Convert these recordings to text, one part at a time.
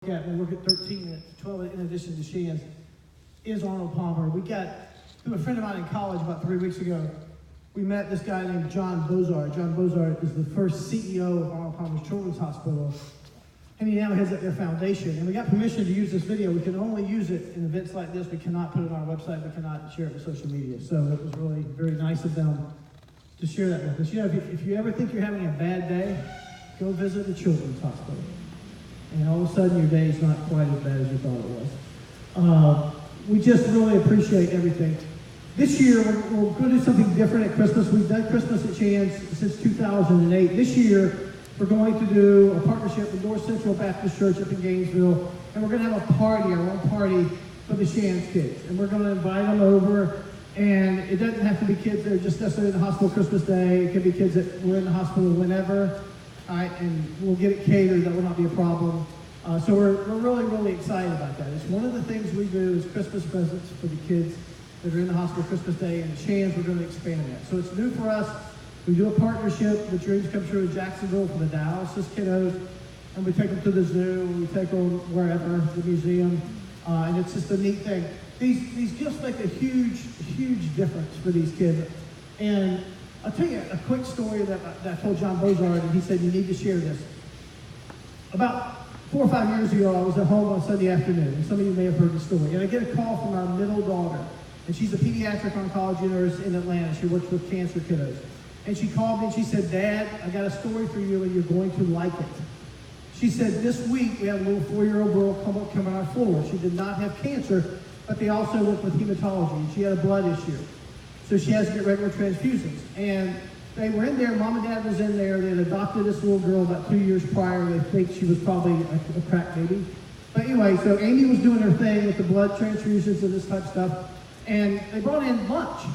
We work at 13 at 12 in addition to Shands, is Arnold Palmer. We got, through a friend of mine in college about 3 weeks ago, we met this guy named John Bozard. John Bozard is the first CEO of Arnold Palmer's Children's Hospital, and he now heads up their foundation. And we got permission to use this video. We can only use it in events like this. We cannot put it on our website. We cannot share it with social media. So it was really very nice of them to share that with us. You know, if you ever think you're having a bad day, go visit the Children's Hospital. And all of a sudden your day is not quite as bad as you thought it was. We just really appreciate everything. This year, we're going to do something different at Christmas. We've done Christmas at Shands since 2008. This year, we're going to do a partnership with North Central Baptist Church up in Gainesville, and we're going to have a party, our own party for the Shands kids. And we're going to invite them over, and it doesn't have to be kids that are just necessarily in the hospital Christmas Day. It can be kids that were in the hospital whenever. All right, and we'll get it catered. That will not be a problem. So we're really, really excited about that. It's one of the things we do is Christmas presents for the kids that are in the hospital Christmas Day, and at Shands, we're going to expand that. So it's new for us. We do a partnership. The dreams come true in Jacksonville for the dialysis kiddos, and we take them to the zoo, we take them wherever, the museum, and it's just a neat thing. These gifts make a huge, huge difference for these kids. And I'll tell you a quick story that I told John Bozard, and he said, you need to share this. About 4 or 5 years ago, I was at home on Sunday afternoon, and some of you may have heard the story, and I get a call from our middle daughter, and she's a pediatric oncology nurse in Atlanta. She works with cancer kiddos. And she called me and she said, Dad, I got a story for you and you're going to like it. She said, this week we had a little 4-year-old girl come on our floor. She did not have cancer, but they also work with hematology, and she had a blood issue. So she has to get regular transfusions. And they were in there, Mom and Dad was in there. They had adopted this little girl about 2 years prior. They think she was probably a crack baby. But anyway, so Amy was doing her thing with the blood transfusions and this type of stuff. And they brought in lunch.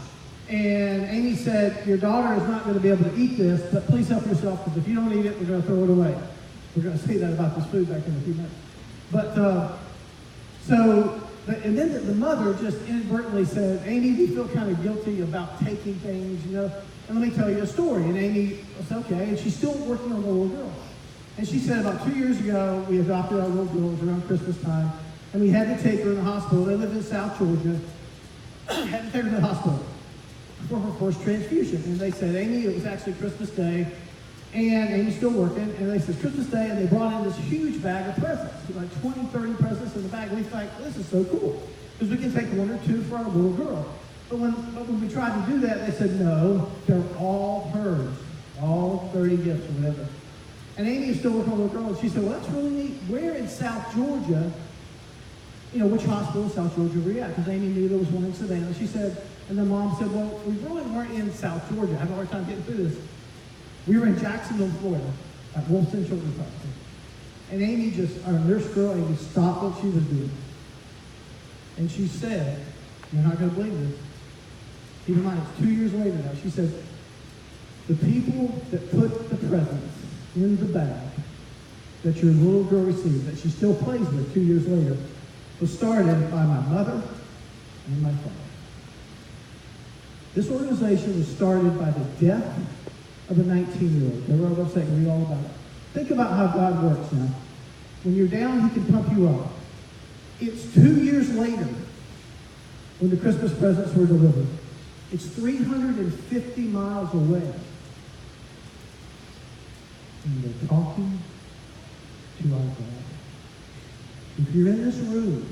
And Amy said, your daughter is not going to be able to eat this, but please help yourself, because if you don't eat it, we're going to throw it away. We're going to say that about this food back in a few minutes. But, and then the mother just inadvertently said, Amy, do you feel kind of guilty about taking things, you know? And let me tell you a story. And Amy said, okay, and she's still working on the little girl. And she said about 2 years ago, we adopted our little girl. It was around Christmas time, and we had to take her in the hospital. They live in South Georgia. Had to take her to the hospital for her first transfusion. And they said, Amy, it was actually Christmas Day, and Amy's still working, and they said Christmas Day, and they brought in this huge bag of presents, like 20, 30 presents in the bag. We thought, this is so cool, because we can take 1 or 2 for our little girl. But when we tried to do that, they said, no, they're all hers, all 30 gifts or whatever. And Amy is still working on the little girl, and she said, well, that's really neat. Where in South Georgia, you know, which hospital in South Georgia were you at? Because Amy knew there was one in Savannah. She said, and then Mom said, well, we really weren't in South Georgia. I have a hard time getting through this. We were in Jacksonville, Florida, at Wolfson Children's Hospital. And Amy our nurse girl, Amy, stopped what she was doing. And she said, you're not going to believe this. Keep in mind, it's 2 years later now. She said, the people that put the presents in the bag that your little girl received, that she still plays with 2 years later, was started by my mother and my father. This organization was started by the death of a 19-year-old. Go to our website and read all about it. Think about how God works now. When you're down, He can pump you up. It's 2 years later when the Christmas presents were delivered. It's 350 miles away. And they're talking to our God. If you're in this room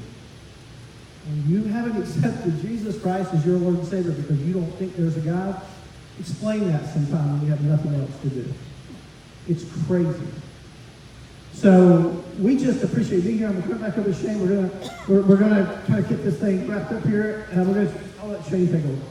and you haven't accepted Jesus Christ as your Lord and Savior because you don't think there's a God, explain that sometime when you have nothing else to do. It's crazy. So we just appreciate being here. I'm going to come back over to Shane. We're gonna kind of get this thing wrapped up here, and I'll let Shane take over.